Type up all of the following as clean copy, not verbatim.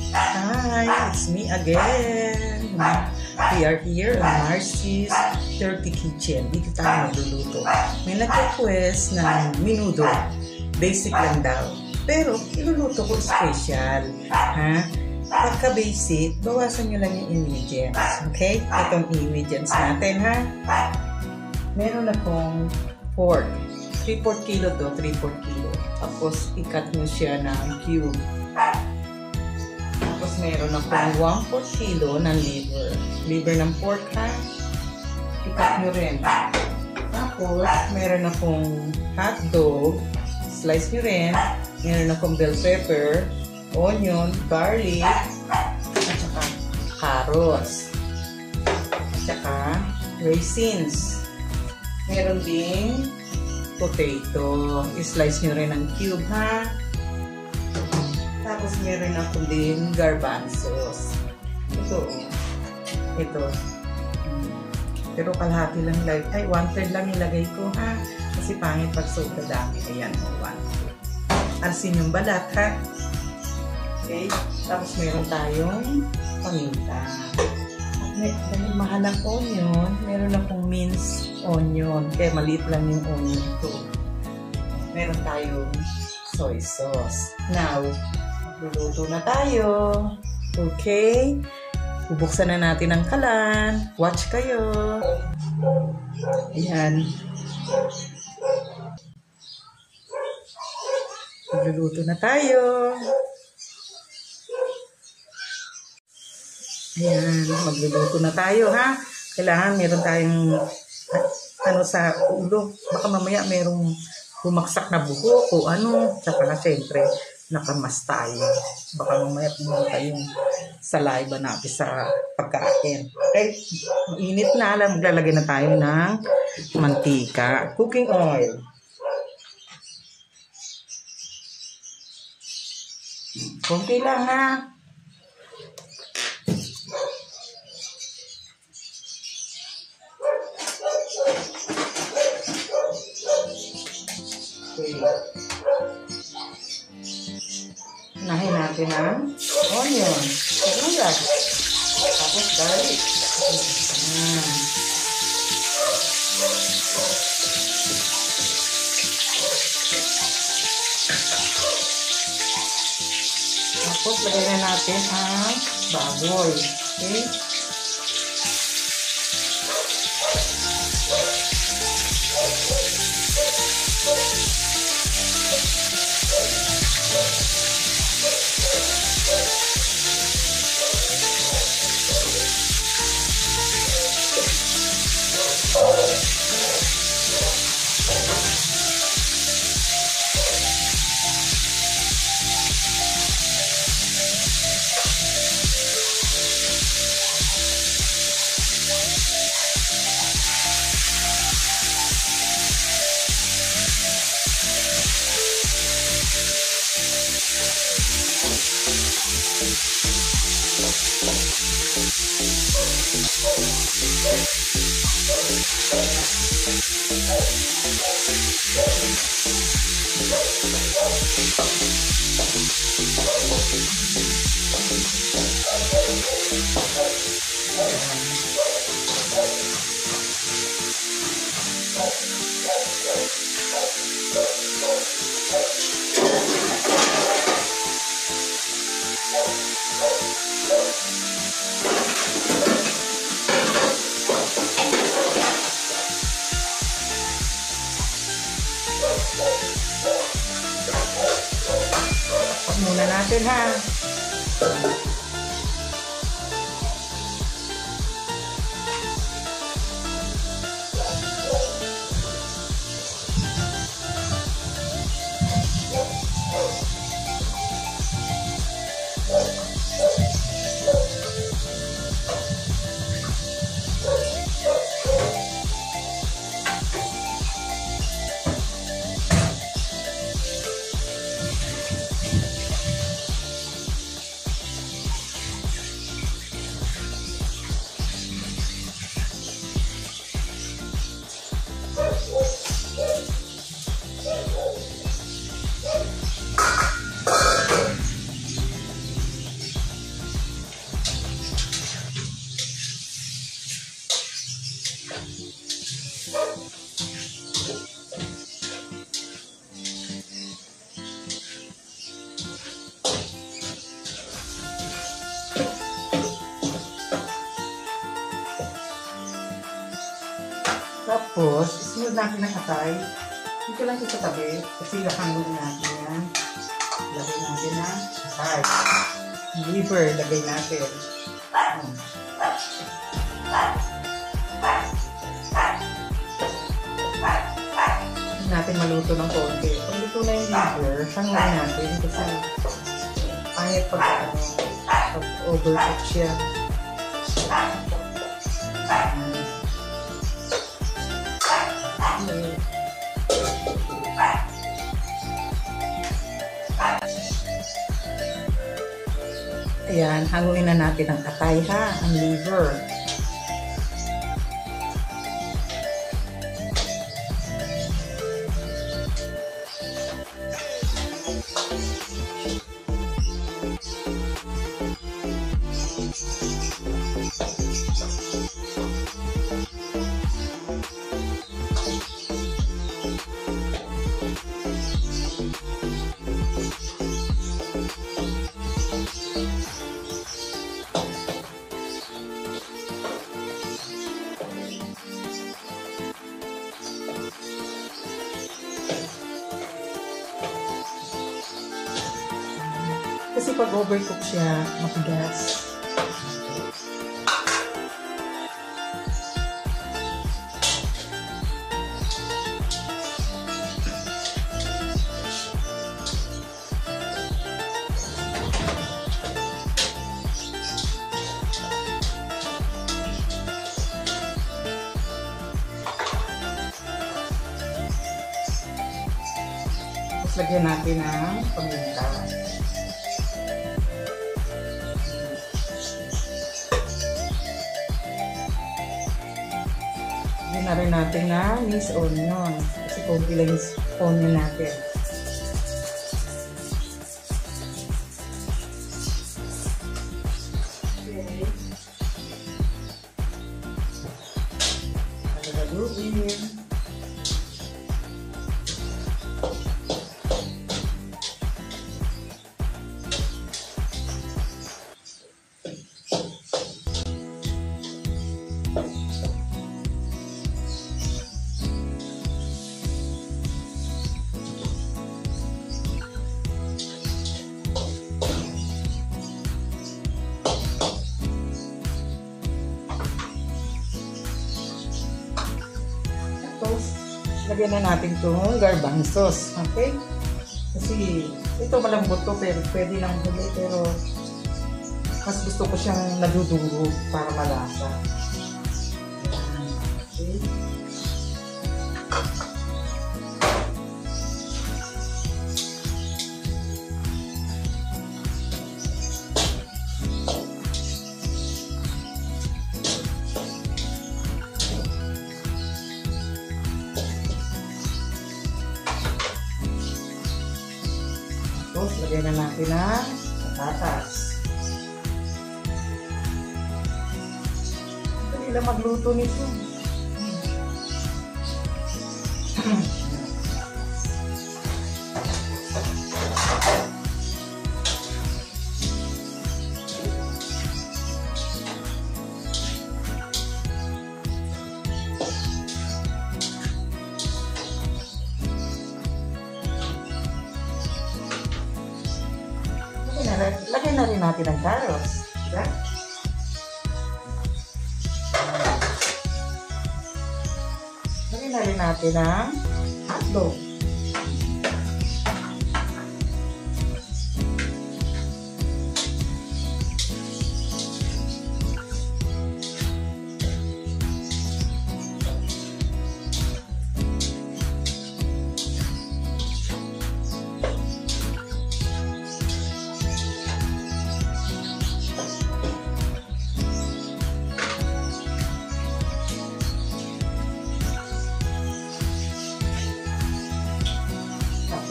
Hi, it's me again. We are here on Marcy's Dirty Kitchen. Dito tayo magluluto. May nag-request ng menudo. Basic lang daw. Pero iluluto ko special. Ha? Pagka-basic, bawasan nyo lang yung ingredients. Okay? Itong ingredients natin, ha? Meron akong pork. 3/4 kilo to, 3/4 kilo. Tapos, i-cut nyo siya ng cube. Tapos, meron akong 1/4 kilo ng liver. Liver ng pork, ha? I-cut nyo rin. Tapos, meron akong hotdog. Slice nyo rin. Meron akong bell pepper, onion, garlic, at saka carrots. At saka raisins. Meron ding potato. I-slice nyo rin ng cube, ha? Tapos meron ako din garbanzos. Ito. Pero kalahati lang ilagay. Ay, 1/3 lang ilagay ko, ha? Kasi pangit pag sobra dami. Ayan, 1/3. Arsin yung balat, ha? Okay? Tapos meron tayong paminta. Dahil mahal ang onion, meron akong minced onion. Kaya maliit lang yung onion ko. Meron tayong soy sauce. Now, magluluto na tayo. Okay? Bubuksan na natin ang kalan. Watch kayo. Ayan. Magluluto na tayo. Ayan, magluluto na tayo, ha? Kailangan meron tayong ano sa ulo. Baka mamaya merong bumaksak na buhok o ano. Saka siyempre, nakamas tayo. Baka mamaya pumunta yung saliva natin sa pagkain. Okay, init na lang. Maglalagay na tayo ng mantika. Cooking oil. Kunti lang, ha? Okay. Unahin natin ang onion, sibuyas, tapos garlic. Tapos lagay na natin ang baboy. Okay? Muna natin, ha? Tapos, sunod natin ang atay. Dito lang sa tabi. Kasi lakangon natin yan. Lagay natin ang atay. Liver, lagay natin. Hindi natin maluto ng konti. Pag luto na yung liver, hanguin natin. Kasi pangit pag overcook siya. Ayan, hanguin na natin ang atay ha, ang liver. Kasi pag overcook siya, matigas. Tapos lagyan natin ng paminta. Lagyan na rin natin na minced onion. Kasi konti lang yung onion natin. Okay. Lagaluin. Lagyan na natin itong garbanzos. Okay? Kasi ito malambot to, pero pwede lang huli. Pero mas gusto ko siyang nadudurog para malasa. Okay? Tapos, lagyan na natin ang patatas. Dali lang magluto nito. Lagyan na rin natin ang carrots. Diba? Lagyan na rin natin ang hotdog.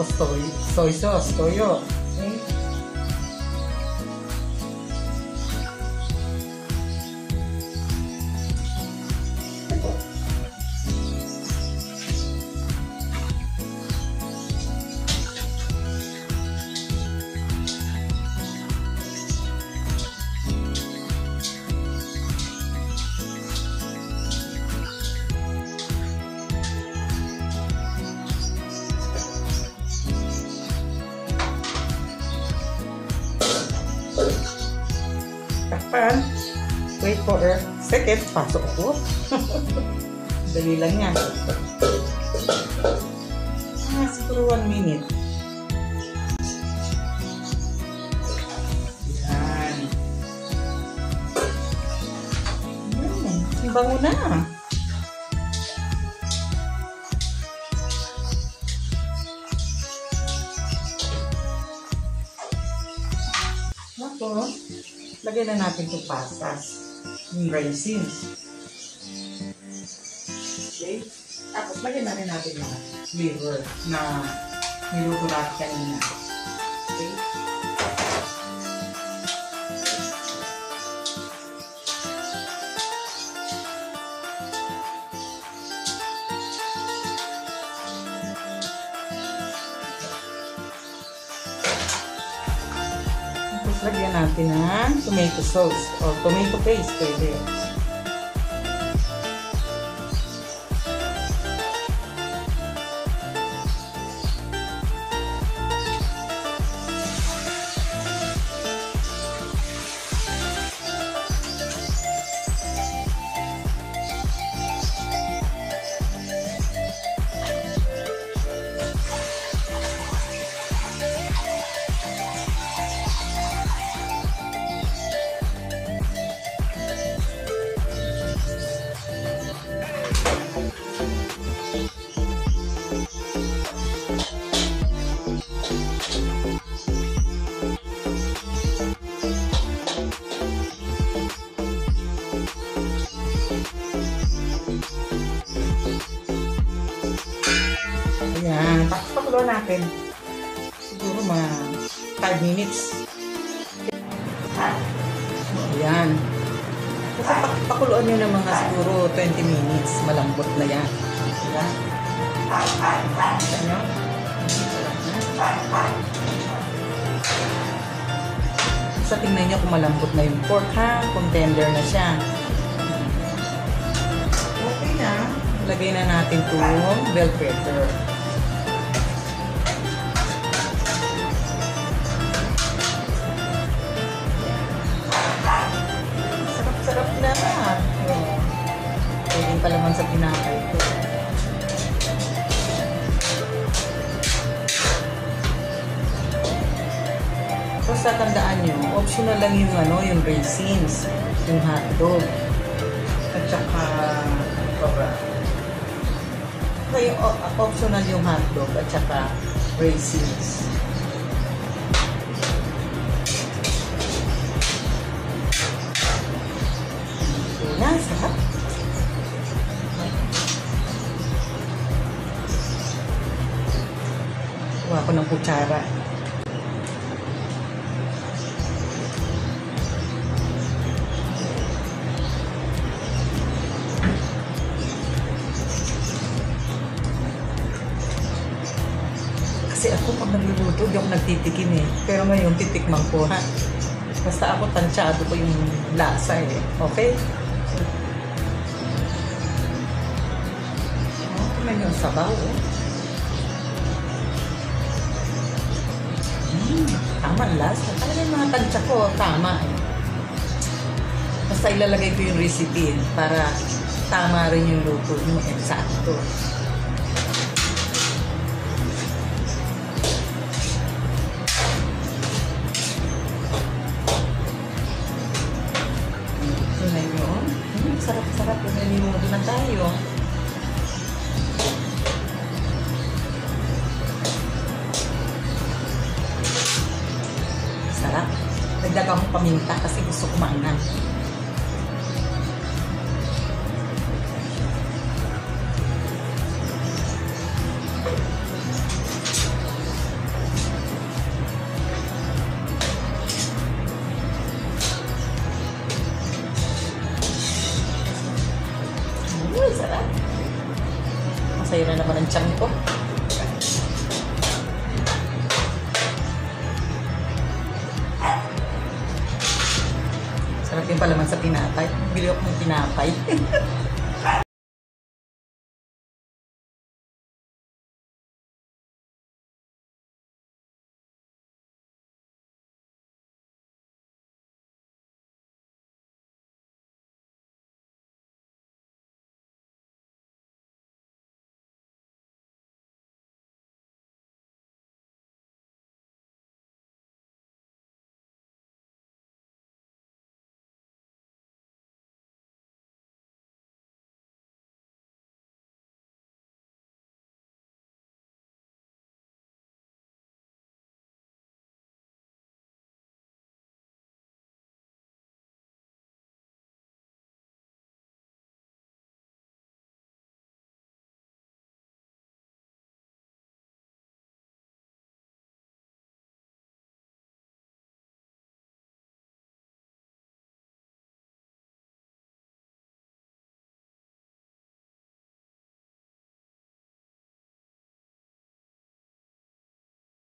Tapos soy sauce, toyo. Okay? Takpan. Wait for a second. Pasok ko. Dali lang yan. Siguro 1 minute. Yan. Ang bango na. Tapos, lagay na natin itong pastas. Yung raisins. Okay? Tapos, lagyan na rin natin yung liver na niluto natin kanina. Okay? Tapos, lagyan natin ng tomato sauce or tomato paste. Pwede. Ayan, pakulo natin. Siguro mga 5 minutes. Ayan. Kasi pakuluan nyo ng mga siguro 20 minutes. Malambot na yan. Ayan. Ayan. So, tingnan nyo kung malambot na yung pork, ha? Kung tender na siya. Okay na. Lagay na natin itong bell pepper. Sarap-sarap na. Pwedeng palaman sa tinapay ito. Tapos tatandaan nyo, optional lang yung yung raisins, yung hotdog, at saka kaya optional yung hotdog at saka raisins. Yan, sarap. Kuha ko ng kutsara. Kasi ako pag nagluluto, di ako nagtitikim eh. Pero ngayon, titikman ko ha. Basta ako tansyado ko yung lasa eh. Okay? Okay yung sabaw eh. Tama ang lasa. Talaga yung mga tansya ko, tama eh. Basta ilalagay ko yung recipe para tama rin yung luto yung eksakto. Sarap-sarap yung nalimudo na tayo. Sarap. Nagdagang akong paminta kasi gusto kumain. Sarap. Masaya na naman ang tiyan ko. Sarap yung palaman sa tinapay. Bili ako ng tinapay.